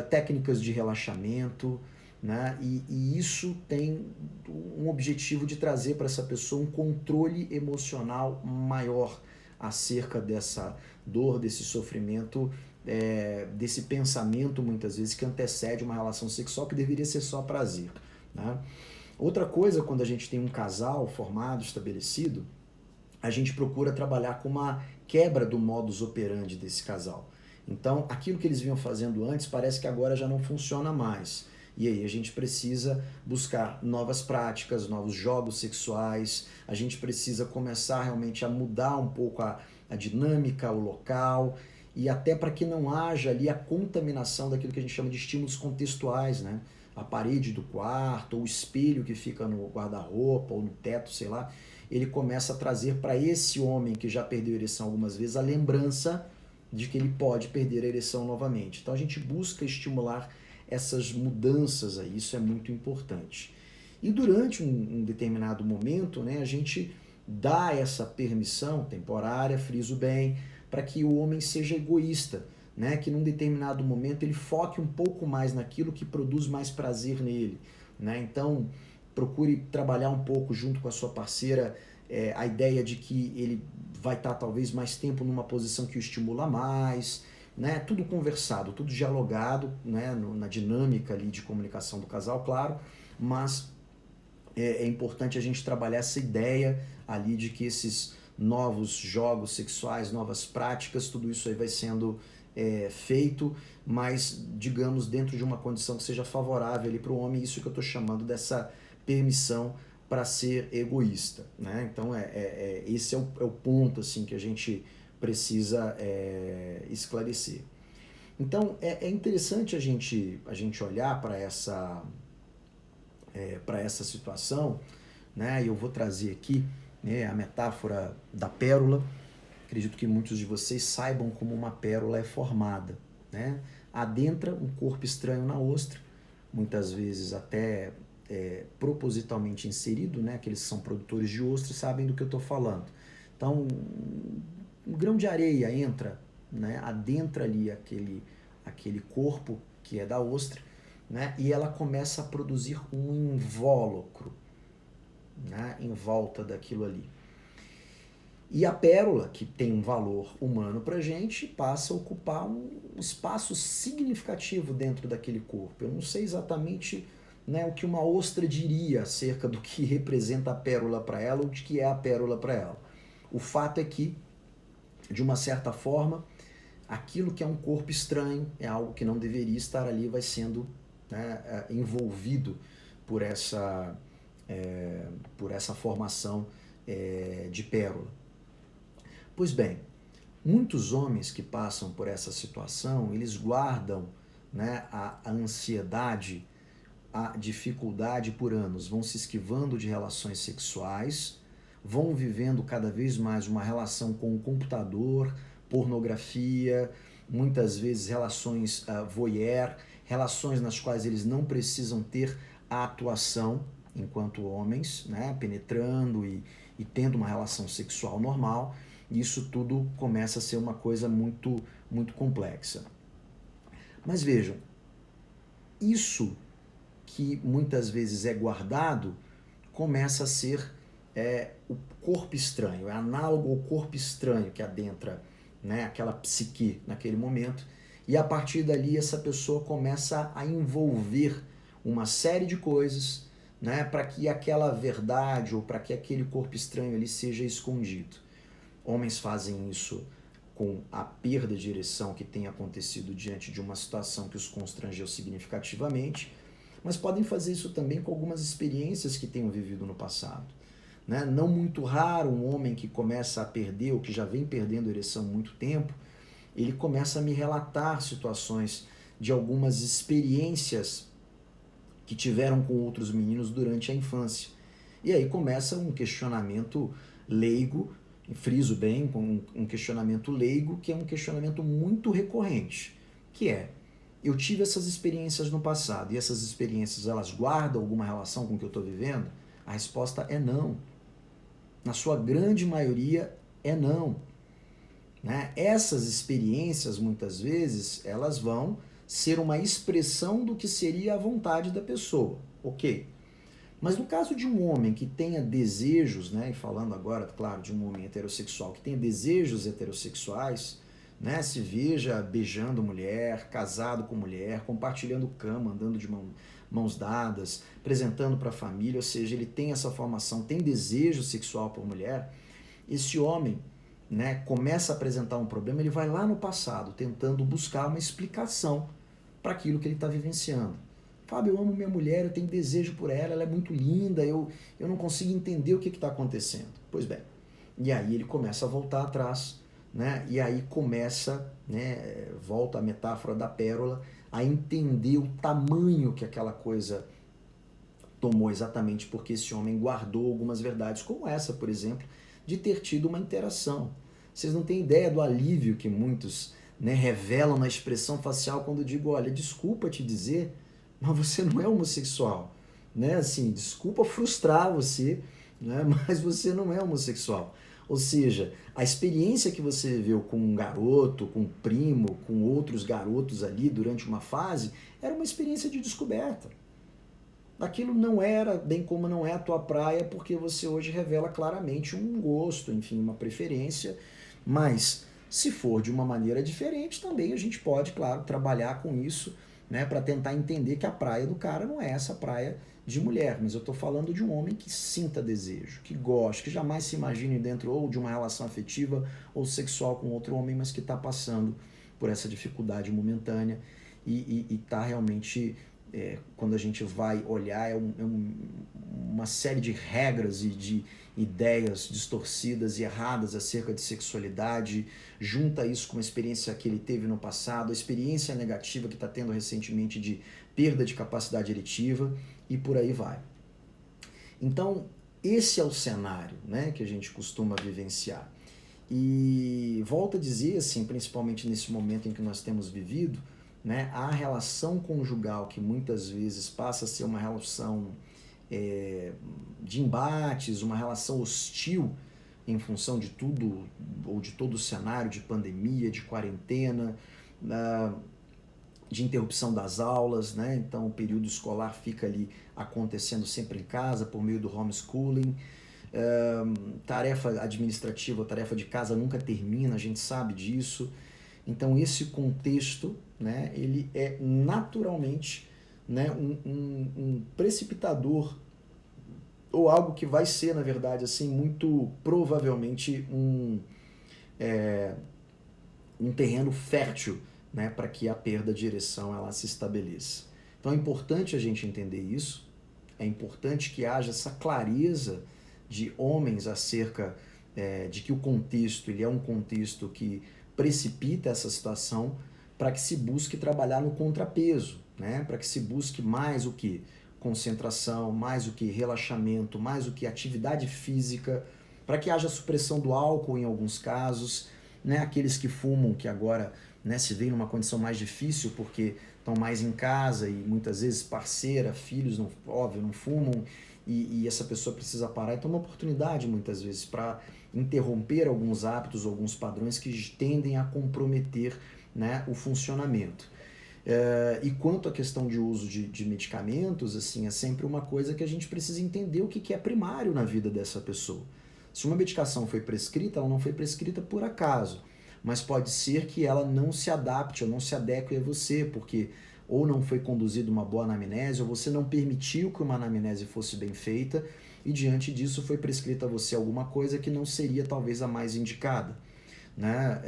técnicas de relaxamento, né? E isso tem um objetivo de trazer para essa pessoa um controle emocional maior acerca dessa dor, desse sofrimento, desse pensamento, muitas vezes, que antecede uma relação sexual que deveria ser só prazer. Né? Outra coisa, quando a gente tem um casal formado, estabelecido, a gente procura trabalhar com uma quebra do modus operandi desse casal. Então, aquilo que eles vinham fazendo antes parece que agora já não funciona mais. E aí a gente precisa buscar novas práticas, novos jogos sexuais, a gente precisa começar realmente a mudar um pouco a dinâmica, o local, e até para que não haja ali a contaminação daquilo que a gente chama de estímulos contextuais, né? A parede do quarto, ou o espelho que fica no guarda-roupa, ou no teto, sei lá, ele começa a trazer para esse homem que já perdeu a ereção algumas vezes a lembrança de que ele pode perder a ereção novamente. Então a gente busca estimular essas mudanças aí, isso é muito importante. E durante um determinado momento, né, a gente dá essa permissão temporária, friso bem, para que o homem seja egoísta, né, que num determinado momento ele foque um pouco mais naquilo que produz mais prazer nele, né? Então, procure trabalhar um pouco junto com a sua parceira a ideia de que ele vai estar talvez mais tempo numa posição que o estimula mais, né? Tudo conversado, tudo dialogado, né? Na dinâmica ali de comunicação do casal, claro, mas é importante a gente trabalhar essa ideia ali de que esses novos jogos sexuais, novas práticas, tudo isso aí vai sendo feito, mas digamos dentro de uma condição que seja favorável ali para o homem, isso que eu estou chamando dessa permissão para ser egoísta, né? Então esse é o ponto assim que a gente precisa esclarecer. Então é interessante a gente olhar para essa situação, né? E eu vou trazer aqui, né, a metáfora da pérola. Acredito que muitos de vocês saibam como uma pérola é formada, né? Adentra um corpo estranho na ostra, muitas vezes até propositalmente inserido, né? Aqueles que são produtores de ostra sabem do que eu estou falando. Então, um grão de areia entra, né? Adentra ali aquele corpo que é da ostra, né? E ela começa a produzir um invólucro, né? Em volta daquilo ali. E a pérola, que tem um valor humano para a gente, passa a ocupar um espaço significativo dentro daquele corpo. Eu não sei exatamente, né, o que uma ostra diria acerca do que representa a pérola para ela ou de que é a pérola para ela. O fato é que, de uma certa forma, aquilo que é um corpo estranho, é algo que não deveria estar ali, vai sendo, né, envolvido por essa formação de pérola. Pois bem, muitos homens que passam por essa situação, eles guardam, né, a ansiedade, a dificuldade por anos, vão se esquivando de relações sexuais, vão vivendo cada vez mais uma relação com o computador, pornografia, muitas vezes relações voyeur, relações nas quais eles não precisam ter a atuação enquanto homens, né, penetrando e tendo uma relação sexual normal. Isso tudo começa a ser uma coisa muito, muito complexa. Mas vejam, isso que muitas vezes é guardado começa a ser o corpo estranho, é análogo ao corpo estranho que adentra, né, aquela psique naquele momento, e a partir dali essa pessoa começa a envolver uma série de coisas, né, para que aquela verdade ou para que aquele corpo estranho ali seja escondido. Homens fazem isso com a perda de ereção que tem acontecido diante de uma situação que os constrangeu significativamente, mas podem fazer isso também com algumas experiências que tenham vivido no passado, né? Não muito raro um homem que começa a perder ou que já vem perdendo ereção há muito tempo, ele começa a me relatar situações de algumas experiências que tiveram com outros meninos durante a infância. E aí começa um questionamento leigo, friso bem, com um questionamento leigo, que é um questionamento muito recorrente, que é: eu tive essas experiências no passado e essas experiências, elas guardam alguma relação com o que eu estou vivendo? A resposta é não. Na sua grande maioria, é não. Né? Essas experiências, muitas vezes, elas vão ser uma expressão do que seria a vontade da pessoa, ok? Mas no caso de um homem que tenha desejos, né, e falando agora, claro, de um homem heterossexual que tenha desejos heterossexuais, né, se veja beijando mulher, casado com mulher, compartilhando cama, andando de mãos dadas, apresentando para a família, ou seja, ele tem essa formação, tem desejo sexual por mulher, esse homem, né, começa a apresentar um problema, ele vai lá no passado, tentando buscar uma explicação para aquilo que ele está vivenciando. Fábio, eu amo minha mulher, eu tenho desejo por ela, ela é muito linda, eu não consigo entender o que está acontecendo. Pois bem, e aí ele começa a voltar atrás, né? E aí começa, né, volta a metáfora da pérola, a entender o tamanho que aquela coisa tomou, exatamente porque esse homem guardou algumas verdades, como essa, por exemplo, de ter tido uma interação. Vocês não têm ideia do alívio que muitos, né, revelam na expressão facial quando eu digo: olha, desculpa te dizer, mas você não é homossexual. né? Assim, desculpa frustrar você, né? Mas você não é homossexual. Ou seja, a experiência que você viveu com um garoto, com um primo, com outros garotos ali durante uma fase, era uma experiência de descoberta. Aquilo não era, bem como não é a tua praia, porque você hoje revela claramente um gosto, enfim, uma preferência, mas se for de uma maneira diferente, também a gente pode, claro, trabalhar com isso, né, para tentar entender que a praia do cara não é essa praia de mulher, mas eu estou falando de um homem que sinta desejo, que goste, que jamais se imagine dentro ou de uma relação afetiva ou sexual com outro homem, mas que está passando por essa dificuldade momentânea e está realmente quando a gente vai olhar, uma série de regras e de ideias distorcidas e erradas acerca de sexualidade, junta isso com a experiência que ele teve no passado, a experiência negativa que está tendo recentemente de perda de capacidade eretiva e por aí vai. Então, esse é o cenário, né, que a gente costuma vivenciar. E volto a dizer, assim, principalmente nesse momento em que nós temos vivido, né, a relação conjugal, que muitas vezes passa a ser uma relação de embates, uma relação hostil em função de tudo, ou de todo o cenário de pandemia, de quarentena, de interrupção das aulas, né? Então o período escolar fica ali acontecendo sempre em casa por meio do homeschooling. Tarefa administrativa, tarefa de casa nunca termina, a gente sabe disso. Então esse contexto, né, ele é naturalmente, né, um precipitador, ou algo que vai ser, na verdade, assim, muito provavelmente um terreno fértil, né, para que a perda de ereção ela se estabeleça. Então é importante a gente entender isso, é importante que haja essa clareza de homens acerca de que o contexto ele é um contexto que precipita essa situação, para que se busque trabalhar no contrapeso, né? Para que se busque mais o que? Concentração, mais o que? Relaxamento, mais o que? Atividade física, para que haja supressão do álcool em alguns casos, né? Aqueles que fumam, que agora, né, se veem numa condição mais difícil porque estão mais em casa e muitas vezes parceira, filhos, não, óbvio, não fumam e essa pessoa precisa parar. Então é uma oportunidade muitas vezes para interromper alguns hábitos, alguns padrões que tendem a comprometer, né, o funcionamento. E quanto à questão de uso de medicamentos, assim, é sempre uma coisa que a gente precisa entender o que é primário na vida dessa pessoa. Se uma medicação foi prescrita, ela não foi prescrita por acaso, mas pode ser que ela não se adapte ou não se adeque a você, porque ou não foi conduzida uma boa anamnese, ou você não permitiu que uma anamnese fosse bem feita, e diante disso foi prescrita a você alguma coisa que não seria talvez a mais indicada. Né?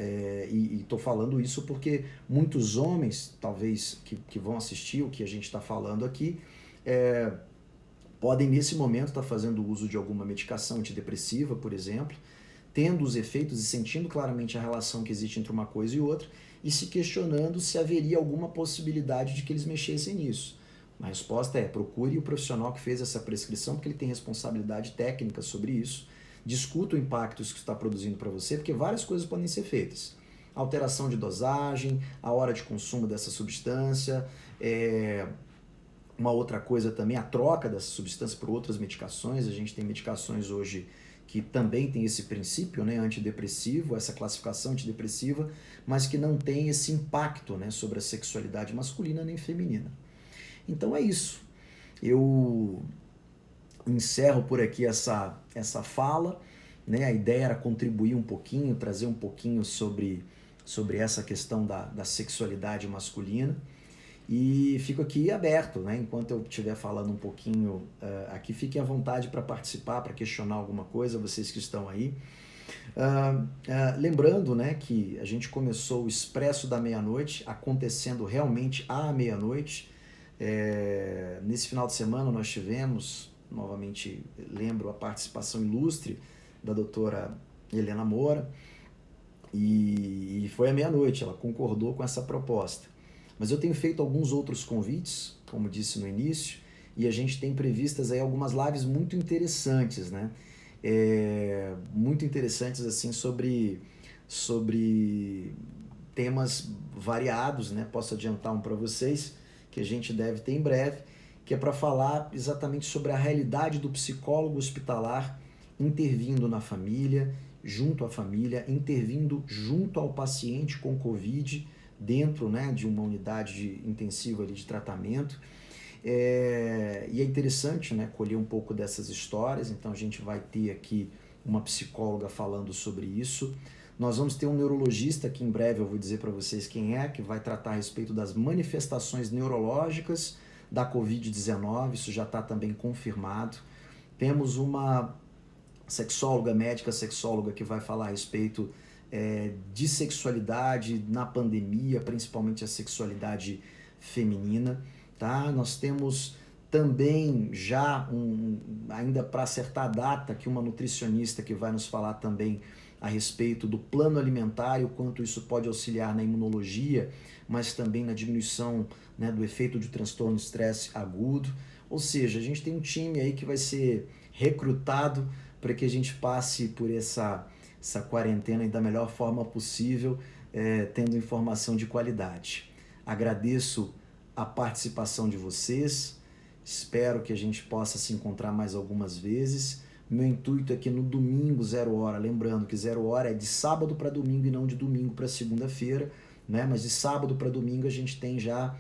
E estou falando isso porque muitos homens, talvez, que vão assistir o que a gente está falando aqui, podem nesse momento estar fazendo uso de alguma medicação antidepressiva, por exemplo, tendo os efeitos e sentindo claramente a relação que existe entre uma coisa e outra, e se questionando se haveria alguma possibilidade de que eles mexessem nisso. A resposta é: procure o profissional que fez essa prescrição, porque ele tem responsabilidade técnica sobre isso. Discuta o impacto que isso está produzindo para você, porque várias coisas podem ser feitas. Alteração de dosagem, a hora de consumo dessa substância, uma outra coisa também, a troca dessa substância por outras medicações. A gente tem medicações hoje que também tem esse princípio, né, antidepressivo, essa classificação antidepressiva, mas que não tem esse impacto, né, sobre a sexualidade masculina nem feminina. Então é isso. Eu encerro por aqui essa fala, né? A ideia era contribuir um pouquinho, trazer um pouquinho sobre essa questão da sexualidade masculina, e fico aqui aberto, né? Enquanto eu estiver falando um pouquinho aqui, fiquem à vontade para participar, para questionar alguma coisa, vocês que estão aí. Lembrando, né, que a gente começou o Expresso da Meia-Noite, acontecendo realmente à meia-noite. Nesse final de semana nós tivemos, novamente lembro, a participação ilustre da doutora Helena Moura, e foi à meia-noite, ela concordou com essa proposta. Mas eu tenho feito alguns outros convites, como disse no início, e a gente tem previstas aí algumas lives muito interessantes, né? Muito interessantes assim sobre temas variados, né? Posso adiantar um para vocês, que a gente deve ter em breve. que é para falar exatamente sobre a realidade do psicólogo hospitalar intervindo na família, junto à família, intervindo junto ao paciente com Covid, dentro, né, de uma unidade intensiva ali de tratamento. E é interessante, né, colher um pouco dessas histórias. Então a gente vai ter aqui uma psicóloga falando sobre isso. Nós vamos ter um neurologista, que em breve eu vou dizer para vocês quem é, que vai tratar a respeito das manifestações neurológicas da Covid-19, isso já está também confirmado. Temos uma sexóloga, médica sexóloga, que vai falar a respeito de sexualidade na pandemia, principalmente a sexualidade feminina. Tá? Nós temos também já, ainda para acertar a data, aqui uma nutricionista que vai nos falar também a respeito do plano alimentar e o quanto isso pode auxiliar na imunologia, mas também na diminuição, né, do efeito de transtorno de estresse agudo. Ou seja, a gente tem um time aí que vai ser recrutado para que a gente passe por essa quarentena da melhor forma possível, tendo informação de qualidade. Agradeço a participação de vocês, espero que a gente possa se encontrar mais algumas vezes. Meu intuito é que no domingo, 0 hora, lembrando que 0 hora é de sábado para domingo e não de domingo para segunda-feira, né? Mas de sábado para domingo a gente tem já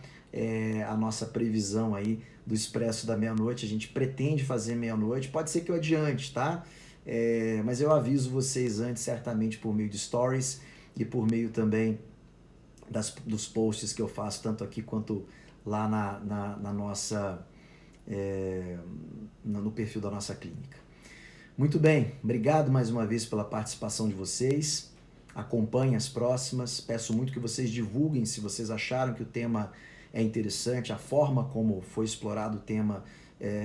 a nossa previsão aí do Expresso da Meia-Noite. A gente pretende fazer meia-noite, pode ser que eu adiante, tá? Mas eu aviso vocês antes, certamente por meio de stories e por meio também dos posts que eu faço, tanto aqui quanto lá na nossa, no perfil da nossa clínica. Muito bem, obrigado mais uma vez pela participação de vocês. Acompanhem as próximas. Peço muito que vocês divulguem se vocês acharam que o tema é interessante, a forma como foi explorado o tema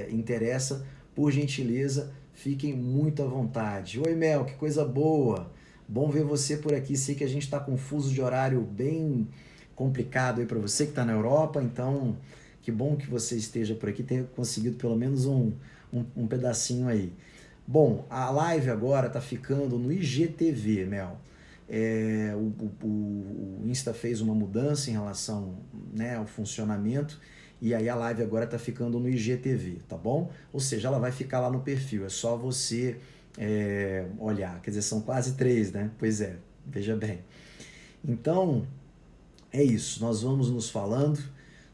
interessa. Por gentileza, fiquem muito à vontade. Oi, Mel, que coisa boa! Bom ver você por aqui. Sei que a gente está com um fuso de horário bem complicado aí para você que está na Europa, então que bom que você esteja por aqui, tenha conseguido pelo menos um pedacinho aí. Bom, a live agora está ficando no IGTV, Mel. O Insta fez uma mudança em relação, né, ao funcionamento, e aí a live agora está ficando no IGTV, tá bom? Ou seja, ela vai ficar lá no perfil, é só você olhar. Quer dizer, são quase 3, né? Pois é, veja bem. Então, é isso, nós vamos nos falando,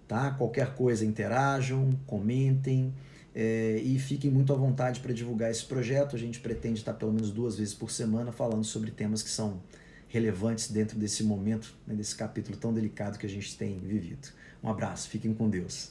tá? Qualquer coisa, interajam, comentem, e fiquem muito à vontade para divulgar esse projeto. A gente pretende estar pelo menos 2 vezes por semana falando sobre temas que são relevantes dentro desse momento, né, desse capítulo tão delicado que a gente tem vivido. Um abraço, fiquem com Deus.